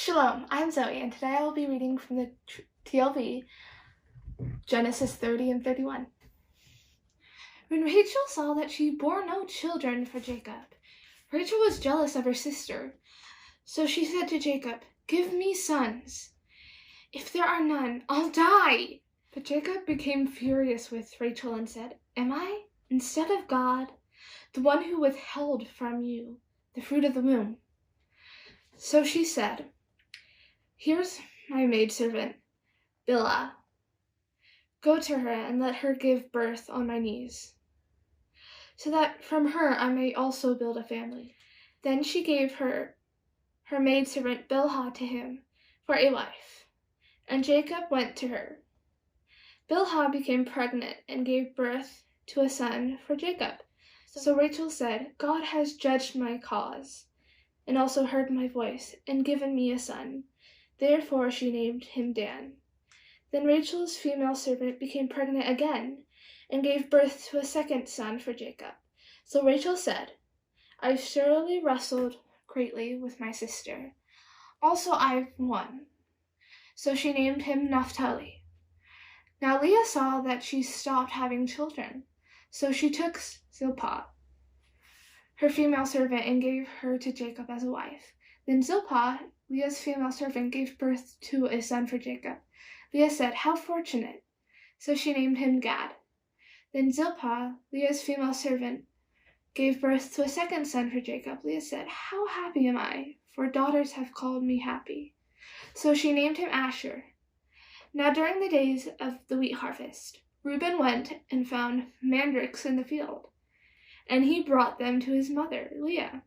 Shalom, I'm Zoe, and today I will be reading from the TLV, Genesis 30 and 31. When Rachel saw that she bore no children for Jacob, Rachel was jealous of her sister. So she said to Jacob, "Give me sons. If there are none, I'll die." But Jacob became furious with Rachel and said, "Am I, instead of God, the one who withheld from you the fruit of the womb?" So she said, "Here's my maidservant, Bilhah. Go to her and let her give birth on my knees, so that from her I may also build a family." Then she gave her maidservant Bilhah to him for a wife, and Jacob went to her. Bilhah became pregnant and gave birth to a son for Jacob. So Rachel said, "God has judged my cause, and also heard my voice, and given me a son." Therefore she named him Dan. Then Rachel's female servant became pregnant again, and gave birth to a second son for Jacob. So Rachel said, "I've surely wrestled greatly with my sister. Also I've won." So she named him Naphtali. Now Leah saw that she stopped having children, so she took Zilpah, her female servant, and gave her to Jacob as a wife. Then Zilpah, Leah's female servant, gave birth to a son for Jacob. Leah said, "How fortunate!" So she named him Gad. Then Zilpah, Leah's female servant, gave birth to a second son for Jacob. Leah said, "How happy am I, for daughters have called me happy." So she named him Asher. Now during the days of the wheat harvest, Reuben went and found mandrakes in the field, and he brought them to his mother, Leah.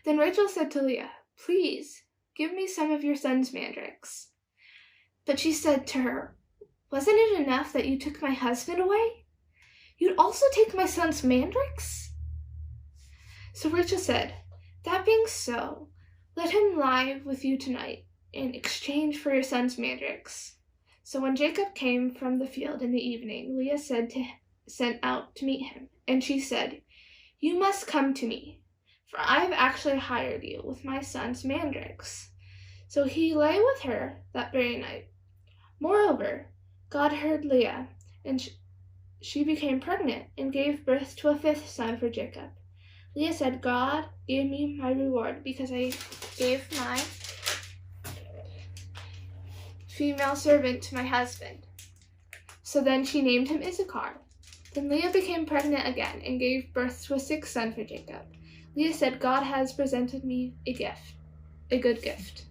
Then Rachel said to Leah, "Please, give me some of your son's mandrakes." But she said to her, "Wasn't it enough that you took my husband away? You'd also take my son's mandrakes?" So Rachel said, "That being so, let him lie with you tonight in exchange for your son's mandrakes." So when Jacob came from the field in the evening, Leah sent out to meet him, and she said, "You must come to me, for I've actually hired you with my son's mandrakes." So he lay with her that very night. Moreover, God heard Leah, and she became pregnant and gave birth to a fifth son for Jacob. Leah said, "God gave me my reward because I gave my female servant to my husband." So then she named him Issachar. Then Leah became pregnant again and gave birth to a sixth son for Jacob. Leah said, "God has presented me a good gift.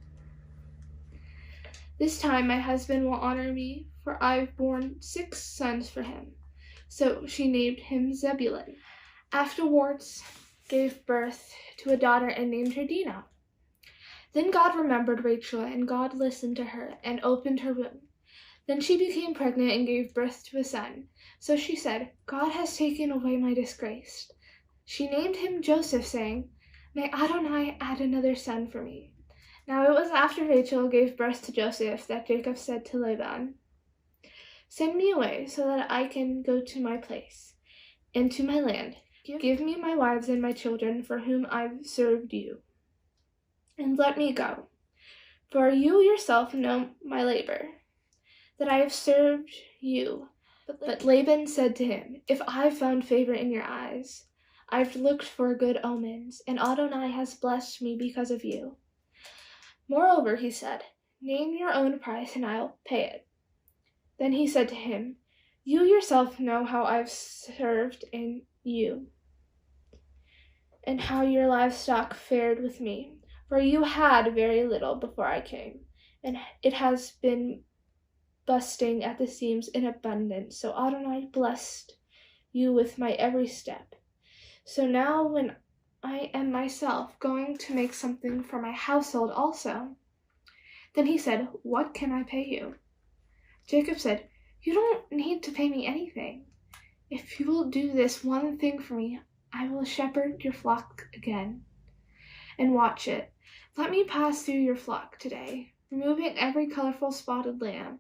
This time my husband will honor me, for I've borne 6 sons for him." So she named him Zebulun. Afterwards gave birth to a daughter and named her Dinah. Then God remembered Rachel, and God listened to her and opened her womb. Then she became pregnant and gave birth to a son. So she said, "God has taken away my disgrace." She named him Joseph, saying, "May Adonai add another son for me." Now it was after Rachel gave birth to Joseph that Jacob said to Laban, "Send me away so that I can go to my place and to my land. Give me my wives and my children for whom I've served you, and let me go. For you yourself know my labor, that I have served you." But Laban said to him, "If I've found favor in your eyes, I've looked for good omens, and Adonai has blessed me because of you. Moreover," he said, "name your own price and I'll pay it." Then he said to him, "You yourself know how I've served in you, and how your livestock fared with me, for you had very little before I came, and it has been busting at the seams in abundance. So Adonai blessed you with my every step. So now when I am myself going to make something for my household also." Then he said, "What can I pay you?" Jacob said, "You don't need to pay me anything. If you will do this one thing for me, I will shepherd your flock again and watch it. Let me pass through your flock today, removing every colorful spotted lamb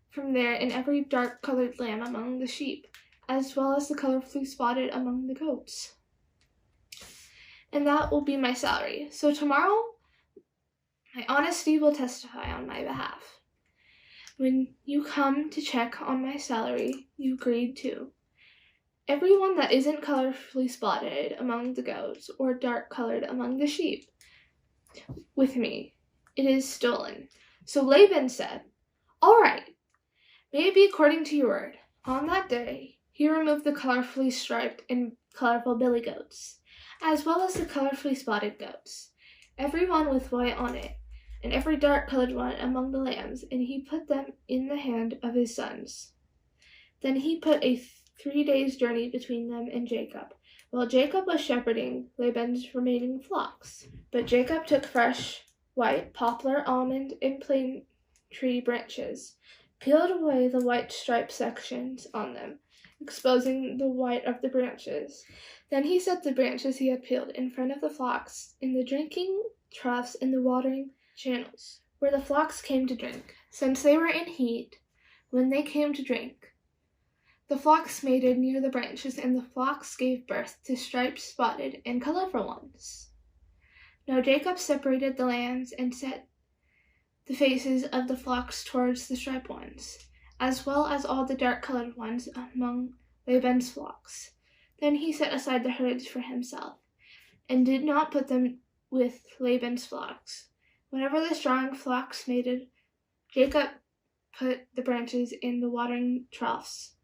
from there and every dark-colored lamb among the sheep, as well as the colorfully spotted among the goats. And that will be my salary. So tomorrow My honesty will testify on my behalf. When you come to check on my salary, you agreed to. Everyone that isn't colorfully spotted among the goats or dark-colored among the sheep with me, it is stolen. So Laban said, "All right, may it be according to your word." On that day, he removed the colorfully striped and colorful billy goats, as well as the colorfully spotted goats, every one with white on it, and every dark-colored one among the lambs, and he put them in the hand of his sons. Then he put a 3 days' journey between them and Jacob, while Jacob was shepherding Laban's remaining flocks. But Jacob took fresh, white poplar, almond, and plane tree branches, peeled away the white striped sections on them, exposing the white of the branches. Then he set the branches he had peeled in front of the flocks in the drinking troughs in the watering channels, where the flocks came to drink, since they were in heat when they came to drink. The flocks mated near the branches, and the flocks gave birth to striped, spotted, and colorful ones. Now Jacob separated the lambs and set the faces of the flocks towards the striped ones, as well as all the dark-colored ones among Laban's flocks. Then he set aside the herds for himself, and did not put them with Laban's flocks. Whenever the strong flocks mated, Jacob put the branches in the watering troughs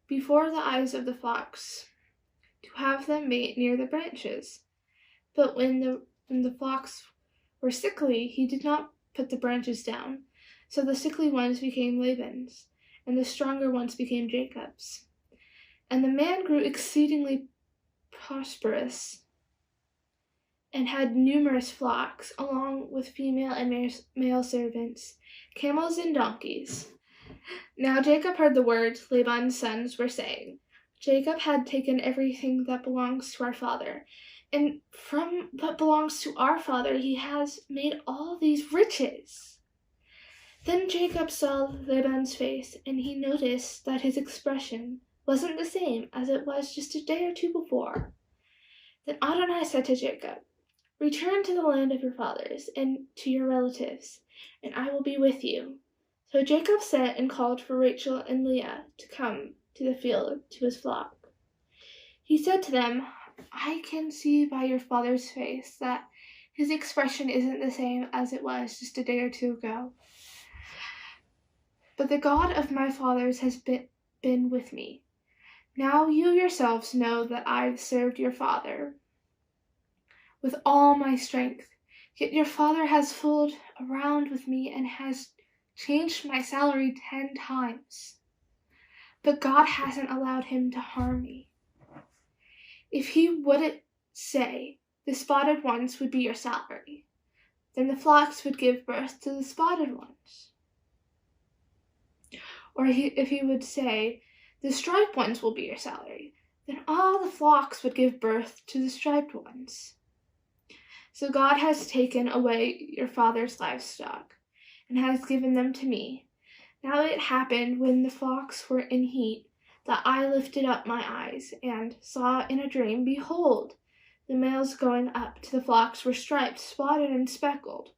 before the eyes of the flocks, to have them mate near the branches. But when the flocks were sickly, he did not put the branches down. So the sickly ones became Laban's, and the stronger ones became Jacob's. And the man grew exceedingly prosperous, and had numerous flocks, along with female and male servants, camels and donkeys. Now Jacob heard the words Laban's sons were saying, "Jacob had taken everything that belongs to our father, and from what belongs to our father he has made all these riches." Then Jacob saw Laban's face, and he noticed that his expression wasn't the same as it was just a day or two before. Then Adonai said to Jacob, "Return to the land of your fathers and to your relatives, and I will be with you." So Jacob sent and called for Rachel and Leah to come to the field to his flock. He said to them, "I can see by your father's face that his expression isn't the same as it was just a day or two ago. But the God of my fathers has been with me. Now you yourselves know that I've served your father with all my strength. Yet your father has fooled around with me and has changed my salary 10 times. But God hasn't allowed him to harm me. If he wouldn't say, 'The spotted ones would be your salary,' then the flocks would give birth to the spotted ones. Or if he would say, 'The striped ones will be your salary,' then all the flocks would give birth to the striped ones. So God has taken away your father's livestock and has given them to me. Now it happened when the flocks were in heat that I lifted up my eyes and saw in a dream, behold, the males going up to the flocks were striped, spotted, and speckled.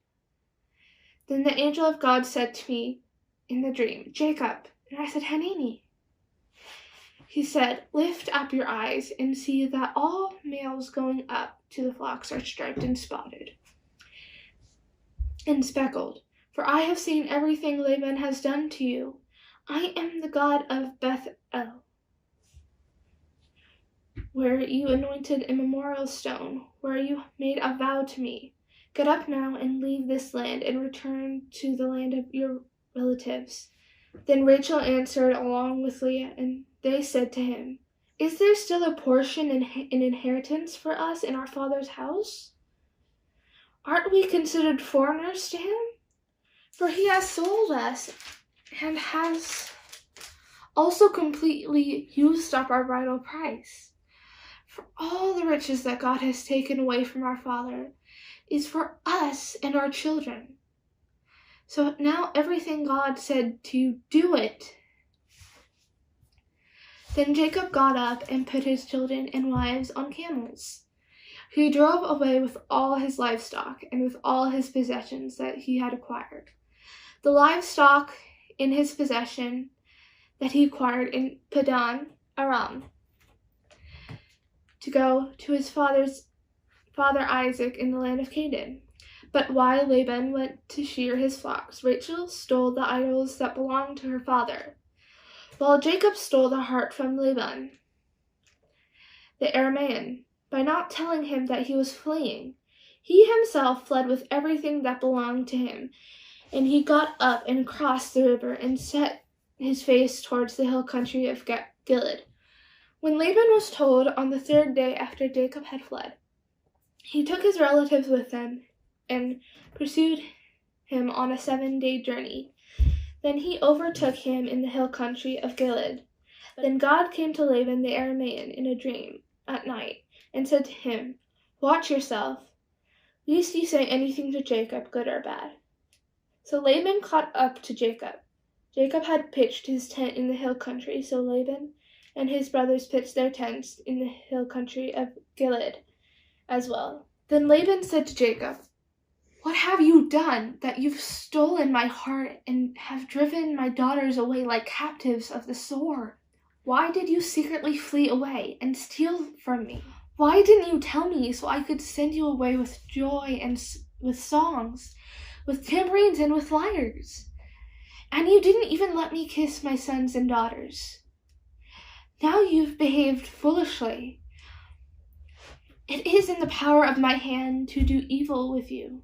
Then the angel of God said to me in the dream, 'Jacob.' And I said, 'Hanini.' He said, 'Lift up your eyes and see that all males going up to the flocks are striped and spotted and speckled. For I have seen everything Laban has done to you. I am the God of Bethel, where you anointed a memorial stone, where you made a vow to me. Get up now and leave this land and return to the land of your relatives.' Then Rachel answered along with Leah, and they said to him, 'Is there still a portion and an inheritance for us in our father's house? Aren't we considered foreigners to him? For he has sold us and has also completely used up our bridal price. For all the riches that God has taken away from our father is for us and our children. So now everything God said to you, do it.' Then Jacob got up and put his children and wives on camels, He drove away with all his livestock and with all his possessions that he had acquired. The livestock in his possession that he acquired in Padan Aram, to go to his father Isaac in the land of Canaan. But while Laban went to shear his flocks, Rachel stole the idols that belonged to her father, while Jacob stole the heart from Laban, the Aramean, by not telling him that he was fleeing. He himself fled with everything that belonged to him, and he got up and crossed the river and set his face towards the hill country of Gilead. When Laban was told on the third day after Jacob had fled, he took his relatives with him and pursued him on a 7-day journey. Then he overtook him in the hill country of Gilead. Then God came to Laban the Aramean in a dream at night, and said to him, "Watch yourself, lest you say anything to Jacob, good or bad." So Laban caught up to Jacob. Jacob had pitched his tent in the hill country, so Laban and his brothers pitched their tents in the hill country of Gilead as well. Then Laban said to Jacob, "What have you done, that you've stolen my heart and have driven my daughters away like captives of the sword? Why did you secretly flee away and steal from me? Why didn't you tell me so I could send you away with joy and with songs, with tambourines and with lyres? And you didn't even let me kiss my sons and daughters. Now you've behaved foolishly. It is in the power of my hand to do evil with you.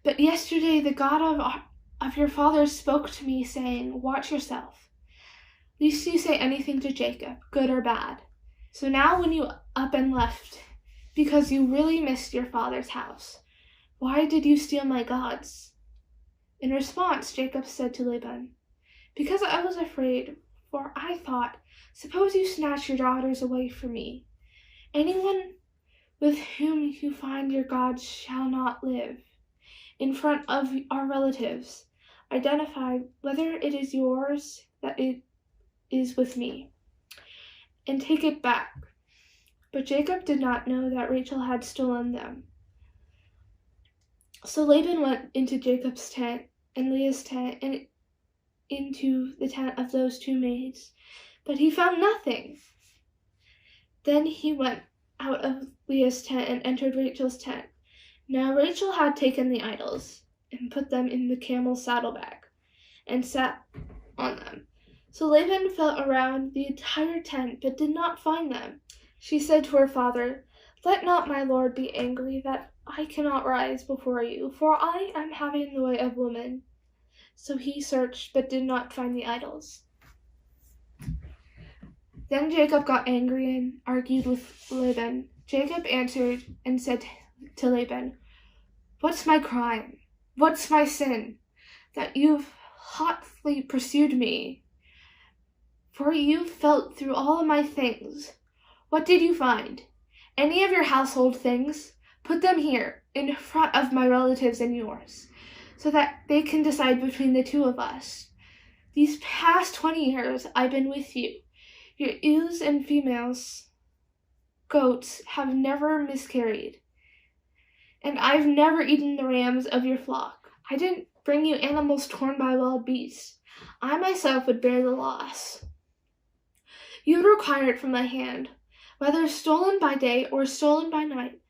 But yesterday the God of your fathers spoke to me, saying, 'Watch yourself, lest you say anything to Jacob, good or bad.' So now when you up and left, because you really missed your father's house, why did you steal my gods?" In response, Jacob said to Laban, "Because I was afraid, for I thought, suppose you snatch your daughters away from me. Anyone with whom you find your gods shall not live. In front of our relatives, identify whether it is yours that it is with me, and take it back." But Jacob did not know that Rachel had stolen them. So Laban went into Jacob's tent and Leah's tent and into the tent of those two maids, but he found nothing. Then he went out of Leah's tent and entered Rachel's tent. Now Rachel had taken the idols and put them in the camel's saddlebag and sat on them. So Laban felt around the entire tent but did not find them. She said to her father, "Let not my lord be angry that I cannot rise before you, for I am having the way of woman." So he searched but did not find the idols. Then Jacob got angry and argued with Laban. Jacob answered and said to Laban, "What's my crime? What's my sin, that you've hotly pursued me? For you felt through all of my things. What did you find? Any of your household things? Put them here, in front of my relatives and yours, so that they can decide between the two of us. These past 20 years I've been with you. Your ewes and females, goats, have never miscarried, and I've never eaten the rams of your flock. I didn't bring you animals torn by wild beasts. I myself would bear the loss. You would require it from my hand, whether stolen by day or stolen by night.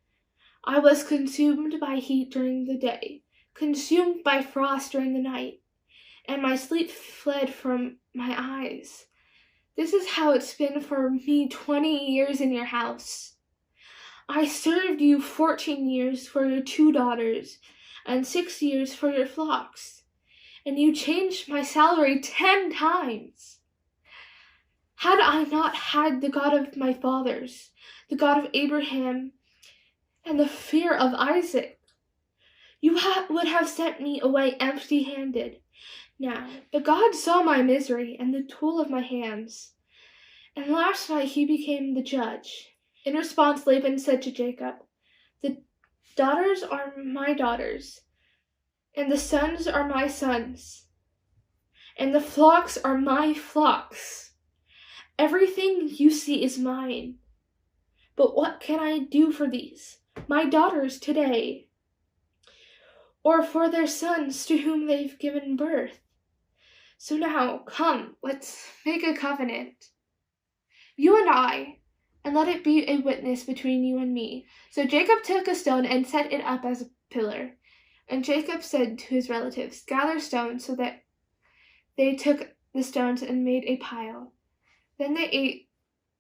I was consumed by heat during the day, consumed by frost during the night, and my sleep fled from my eyes. This is how it's been for me 20 years in your house. I served you 14 years for your 2 daughters and 6 years for your flocks, and you changed my salary 10 times. Had I not had the God of my fathers, the God of Abraham, and the fear of Isaac, you would have sent me away empty-handed. Now, but God saw my misery and the toil of my hands, and last night he became the judge." In response, Laban said to Jacob, "The daughters are my daughters, and the sons are my sons, and the flocks are my flocks. Everything you see is mine. But what can I do for these, my daughters today, or for their sons to whom they've given birth? So now, come, let's make a covenant, you and I, and let it be a witness between you and me." So Jacob took a stone and set it up as a pillar. And Jacob said to his relatives, "Gather stones," so that they took the stones and made a pile. Then they ate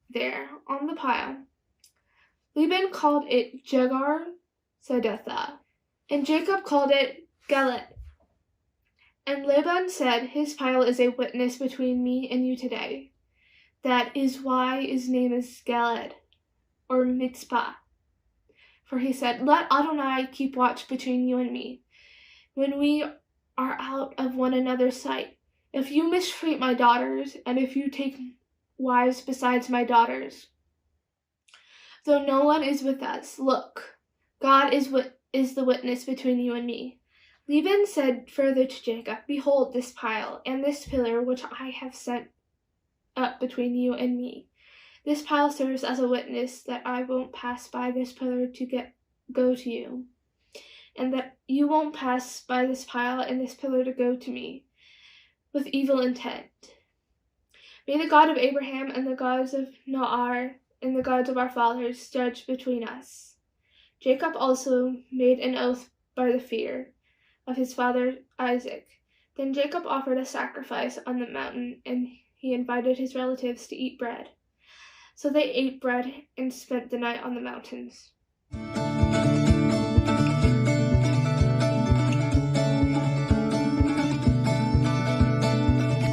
there on the pile. Laban called it Jegar Sahadutha, and Jacob called it Galeed. And Laban said, "His pile is a witness between me and you today." That is why his name is Galeed, or Mitzpah. For he said, "Let Adonai keep watch between you and me, when we are out of one another's sight. If you mistreat my daughters, and if you take wives besides my daughters, though no one is with us, look, God is the witness between you and me." Laban said further to Jacob, "Behold this pile and this pillar which I have set up between you and me. This pile serves as a witness that I won't pass by this pillar to go to you, and that you won't pass by this pile and this pillar to go to me with evil intent. May the God of Abraham and the gods of Nahor and the gods of our fathers judge between us." Jacob also made an oath by the fear of his father Isaac. Then Jacob offered a sacrifice on the mountain, and he invited his relatives to eat bread. So they ate bread and spent the night on the mountains.